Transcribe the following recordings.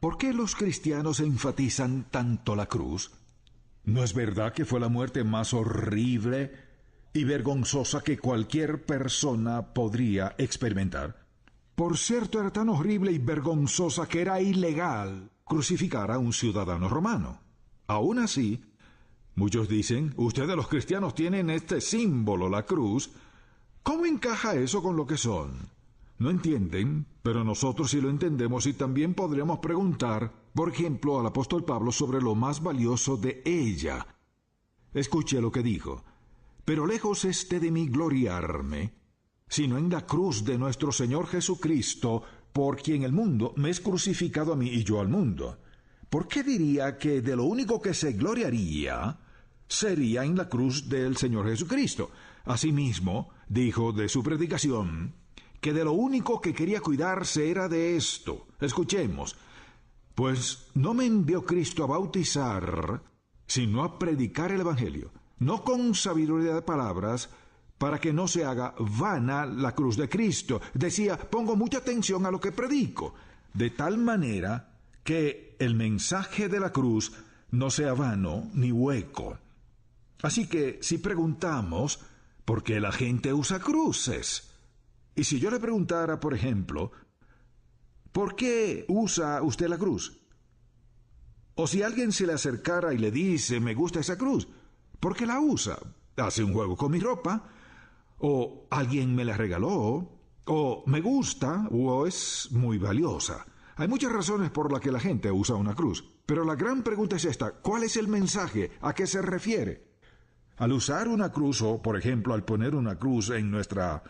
¿Por qué los cristianos enfatizan tanto la cruz? ¿No es verdad que fue la muerte más horrible y vergonzosa que cualquier persona podría experimentar? Por cierto, era tan horrible y vergonzosa que era ilegal crucificar a un ciudadano romano. Aún así, muchos dicen, ustedes los cristianos tienen este símbolo, la cruz. ¿Cómo encaja eso con lo que son? No entienden, pero nosotros sí lo entendemos y también podremos preguntar, por ejemplo, al apóstol Pablo sobre lo más valioso de ella. Escuche lo que dijo. Pero lejos esté de mí gloriarme, sino en la cruz de nuestro Señor Jesucristo, por quien el mundo me es crucificado a mí y yo al mundo. ¿Por qué diría que de lo único que se gloriaría sería en la cruz del Señor Jesucristo? Asimismo, dijo de su predicación, que de lo único que quería cuidarse era de esto. Escuchemos. Pues no me envió Cristo a bautizar, sino a predicar el Evangelio, no con sabiduría de palabras, para que no se haga vana la cruz de Cristo. Decía, pongo mucha atención a lo que predico, de tal manera que el mensaje de la cruz no sea vano ni hueco. Así que si preguntamos, ¿por qué la gente usa cruces? Y si yo le preguntara, por ejemplo, ¿por qué usa usted la cruz? O si alguien se le acercara y le dice, me gusta esa cruz, ¿por qué la usa? ¿Hace un juego con mi ropa? ¿O alguien me la regaló? ¿O me gusta? ¿O es muy valiosa? Hay muchas razones por las que la gente usa una cruz, pero la gran pregunta es esta, ¿cuál es el mensaje? ¿A qué se refiere? Al usar una cruz, o por ejemplo al poner una cruz en nuestra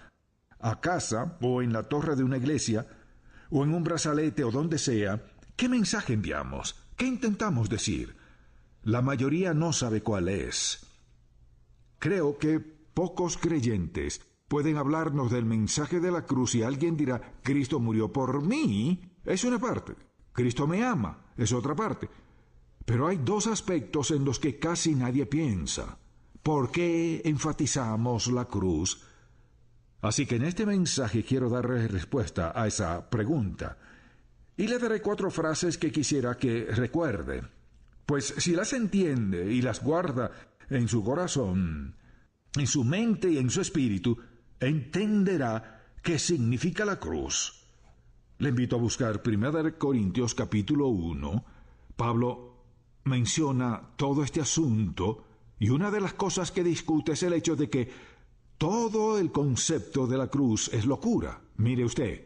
casa, o en la torre de una iglesia, o en un brazalete, o donde sea, ¿qué mensaje enviamos? ¿Qué intentamos decir? La mayoría no sabe cuál es. Creo que pocos creyentes pueden hablarnos del mensaje de la cruz y alguien dirá, Cristo murió por mí. Es una parte. Cristo me ama. Es otra parte. Pero hay dos aspectos en los que casi nadie piensa. ¿Por qué enfatizamos la cruz? Así que en este mensaje quiero darle respuesta a esa pregunta. Y le daré 4 frases que quisiera que recuerde. Pues si las entiende y las guarda en su corazón, en su mente y en su espíritu, entenderá qué significa la cruz. Le invito a buscar 1 Corintios capítulo 1. Pablo menciona todo este asunto y una de las cosas que discute es el hecho de que todo el concepto de la cruz es locura. Mire usted,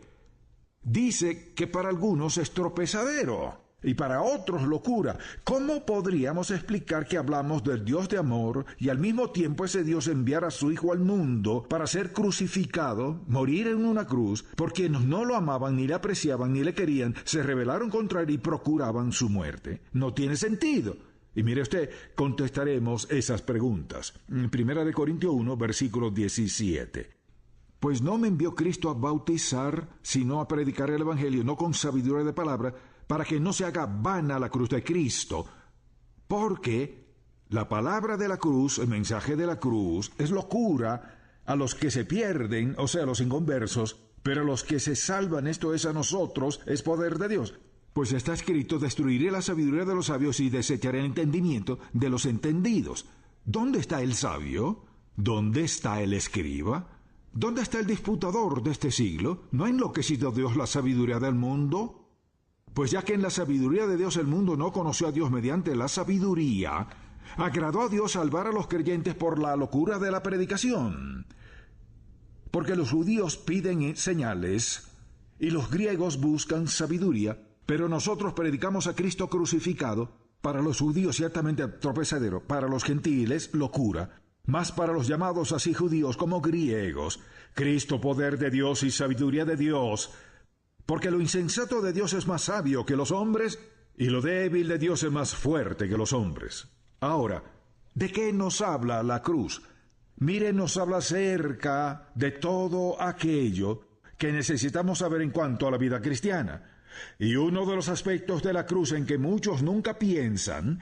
dice que para algunos es tropezadero y para otros locura. ¿Cómo podríamos explicar que hablamos del Dios de amor y al mismo tiempo ese Dios enviar a su Hijo al mundo para ser crucificado, morir en una cruz, por quienes no lo amaban, ni le apreciaban, ni le querían, se rebelaron contra él y procuraban su muerte? No tiene sentido. Y mire usted, contestaremos esas preguntas. 1 Corintios 1, versículo 17. Pues no me envió Cristo a bautizar, sino a predicar el Evangelio, no con sabiduría de palabra, para que no se haga vana la cruz de Cristo. Porque la palabra de la cruz, el mensaje de la cruz, es locura a los que se pierden, o sea, a los inconversos, pero a los que se salvan, esto es a nosotros, es poder de Dios. Pues está escrito, destruiré la sabiduría de los sabios y desecharé el entendimiento de los entendidos. ¿Dónde está el sabio? ¿Dónde está el escriba? ¿Dónde está el disputador de este siglo? ¿No ha enloquecido Dios la sabiduría del mundo? Pues ya que en la sabiduría de Dios el mundo no conoció a Dios mediante la sabiduría, agradó a Dios salvar a los creyentes por la locura de la predicación. Porque los judíos piden señales y los griegos buscan sabiduría, pero nosotros predicamos a Cristo crucificado, para los judíos ciertamente tropezadero, para los gentiles locura, mas para los llamados así judíos como griegos, Cristo poder de Dios y sabiduría de Dios, porque lo insensato de Dios es más sabio que los hombres, y lo débil de Dios es más fuerte que los hombres. Ahora, ¿de qué nos habla la cruz? Mire, nos habla acerca de todo aquello que necesitamos saber en cuanto a la vida cristiana. Y uno de los aspectos de la cruz en que muchos nunca piensan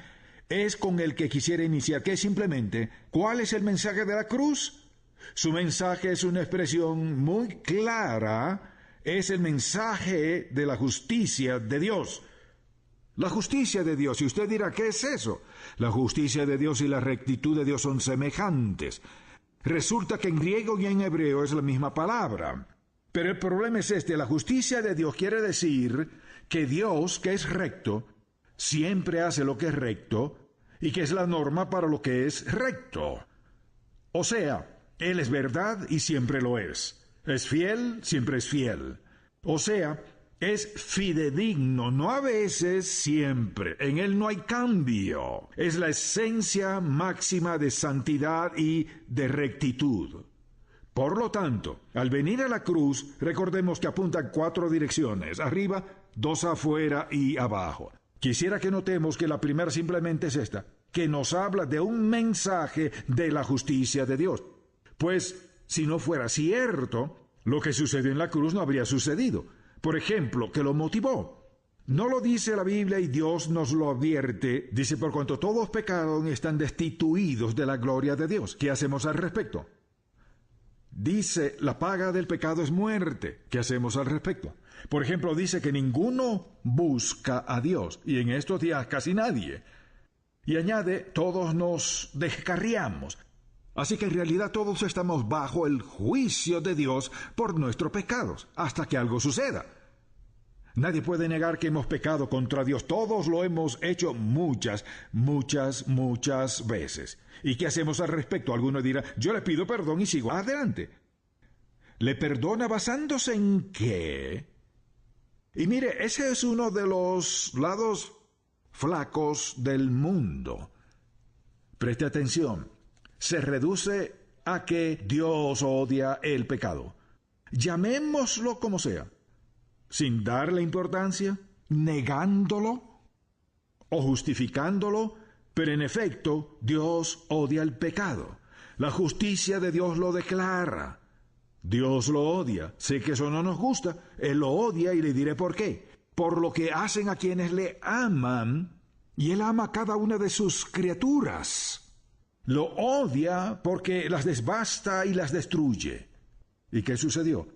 es con el que quisiera iniciar, que es simplemente, ¿cuál es el mensaje de la cruz? Su mensaje es una expresión muy clara, es el mensaje de la justicia de Dios. La justicia de Dios. Y usted dirá, ¿qué es eso? La justicia de Dios y la rectitud de Dios son semejantes. Resulta que en griego y en hebreo es la misma palabra. Pero el problema es este: la justicia de Dios quiere decir que Dios, que es recto, siempre hace lo que es recto y que es la norma para lo que es recto. O sea, Él es verdad y siempre lo es. Es fiel, siempre es fiel. O sea, es fidedigno, no a veces, siempre. En Él no hay cambio. Es la esencia máxima de santidad y de rectitud. Por lo tanto, al venir a la cruz, recordemos que apunta en 4 direcciones: arriba, 2 afuera y abajo. Quisiera que notemos que la primera simplemente es esta, que nos habla de un mensaje de la justicia de Dios. Pues, si no fuera cierto, lo que sucedió en la cruz no habría sucedido. Por ejemplo, ¿qué lo motivó? No lo dice la Biblia y Dios nos lo advierte. Dice: por cuanto todos pecaron y están destituidos de la gloria de Dios. ¿Qué hacemos al respecto? Dice: la paga del pecado es muerte. ¿Qué hacemos al respecto? Por ejemplo, dice que ninguno busca a Dios, y en estos días casi nadie. Y añade: todos nos descarriamos. Así que en realidad todos estamos bajo el juicio de Dios por nuestros pecados, hasta que algo suceda. Nadie puede negar que hemos pecado contra Dios. Todos lo hemos hecho muchas veces. ¿Y qué hacemos al respecto? Alguno dirá: yo le pido perdón y sigo adelante. ¿Le perdona basándose en qué? Y mire, ese es uno de los lados flacos del mundo. Preste atención. Se reduce a que Dios odia el pecado. Llamémoslo como sea, sin darle importancia, negándolo o justificándolo, pero en efecto Dios odia el pecado. La justicia de Dios lo declara. Dios lo odia. Sé que eso no nos gusta. Él lo odia y le diré por qué. Por lo que hacen a quienes le aman, y Él ama a cada una de sus criaturas. Lo odia porque las devasta y las destruye. ¿Y qué sucedió?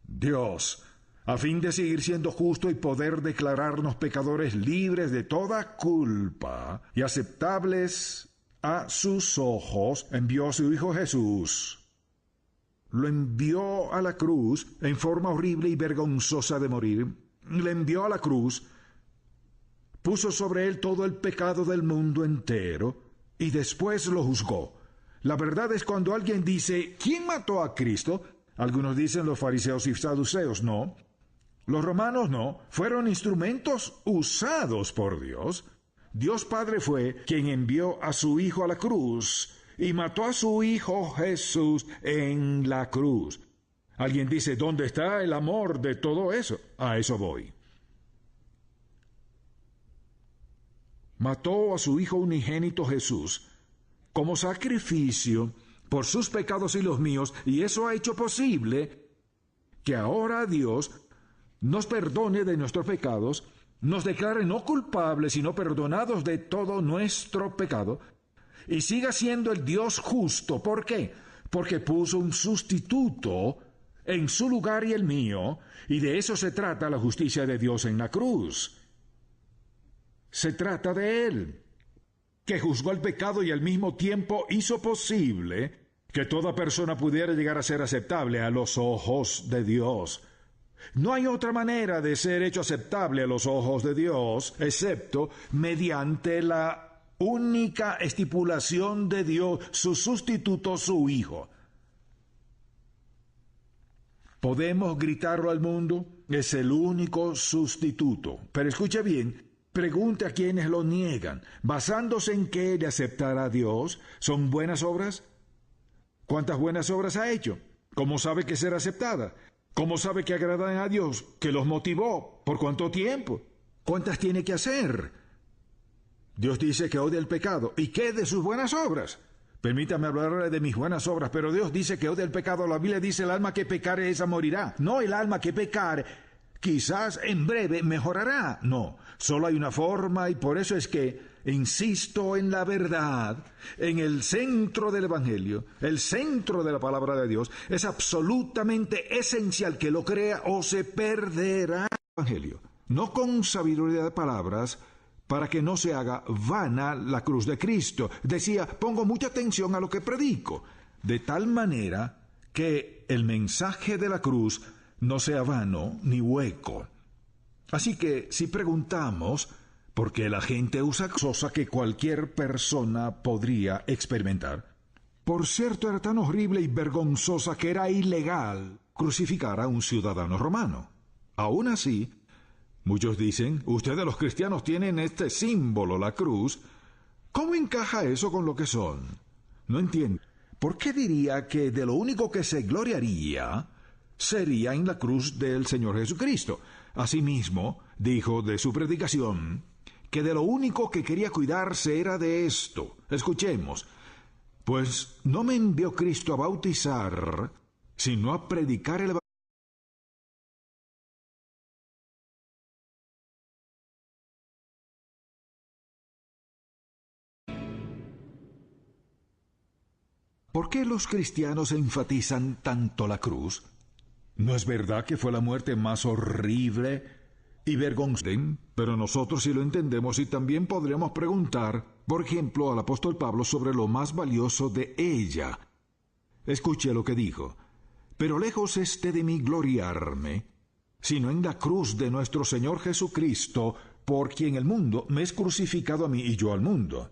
Dios, a fin de seguir siendo justo y poder declararnos pecadores libres de toda culpa y aceptables a sus ojos, envió a su Hijo Jesús. Lo envió a la cruz en forma horrible y vergonzosa de morir. Le envió a la cruz, puso sobre él todo el pecado del mundo entero, y después lo juzgó. La verdad es, cuando alguien dice: ¿quién mató a Cristo? Algunos dicen los fariseos y saduceos. No. Los romanos no. Fueron instrumentos usados por Dios. Dios Padre fue quien envió a su Hijo a la cruz y mató a su Hijo Jesús en la cruz. Alguien dice: ¿dónde está el amor de todo eso? A eso voy. Mató a su Hijo unigénito Jesús como sacrificio por sus pecados y los míos, y eso ha hecho posible que ahora Dios nos perdone de nuestros pecados, nos declare no culpables, sino perdonados de todo nuestro pecado, y siga siendo el Dios justo. ¿Por qué? Porque puso un sustituto en su lugar y el mío, y de eso se trata la justicia de Dios en la cruz. Se trata de Él, que juzgó el pecado y al mismo tiempo hizo posible que toda persona pudiera llegar a ser aceptable a los ojos de Dios. No hay otra manera de ser hecho aceptable a los ojos de Dios, excepto mediante la única estipulación de Dios, su sustituto, su Hijo. Podemos gritarlo al mundo: es el único sustituto. Pero escuche bien, pregunte a quienes lo niegan: ¿basándose en qué le aceptará a Dios? ¿Son buenas obras? ¿Cuántas buenas obras ha hecho? ¿Cómo sabe que será aceptada? ¿Cómo sabe que agradan a Dios? ¿Qué los motivó? ¿Por cuánto tiempo? ¿Cuántas tiene que hacer? Dios dice que odia el pecado. ¿Y qué de sus buenas obras? Permítame hablarle de mis buenas obras, pero Dios dice que odia el pecado. La Biblia dice: el alma que pecare, esa morirá. No el alma que pecare, quizás en breve mejorará. No, solo hay una forma, y por eso es que insisto en la verdad, en el centro del Evangelio, el centro de la palabra de Dios. Es absolutamente esencial que lo crea o se perderá el Evangelio. no con sabiduría de palabras, para que no se haga vana la cruz de Cristo. Decía, pongo mucha atención a lo que predico, de tal manera que el mensaje de la cruz no sea vano ni hueco. Así que si preguntamos por qué la gente usa cosas que cualquier persona podría experimentar, por cierto, era tan horrible y vergonzosa que era ilegal crucificar a un ciudadano romano. Aún así, muchos dicen, ustedes los cristianos tienen este símbolo, la cruz. ¿Cómo encaja eso con lo que son? No entiendo. ¿Por qué diría que de lo único que se gloriaría sería en la cruz del Señor Jesucristo? Asimismo, dijo de su predicación que de lo único que quería cuidarse era de esto. Escuchemos. Pues no me envió Cristo a bautizar, sino a predicar el Evangelio. ¿Por qué los cristianos enfatizan tanto la cruz? ¿No es verdad que fue la muerte más horrible y vergonzosa? Pero nosotros sí lo entendemos y también podríamos preguntar, por ejemplo, al apóstol Pablo sobre lo más valioso de ella. Escuche lo que dijo. Pero lejos esté de mí gloriarme, sino en la cruz de nuestro Señor Jesucristo, por quien el mundo me es crucificado a mí y yo al mundo.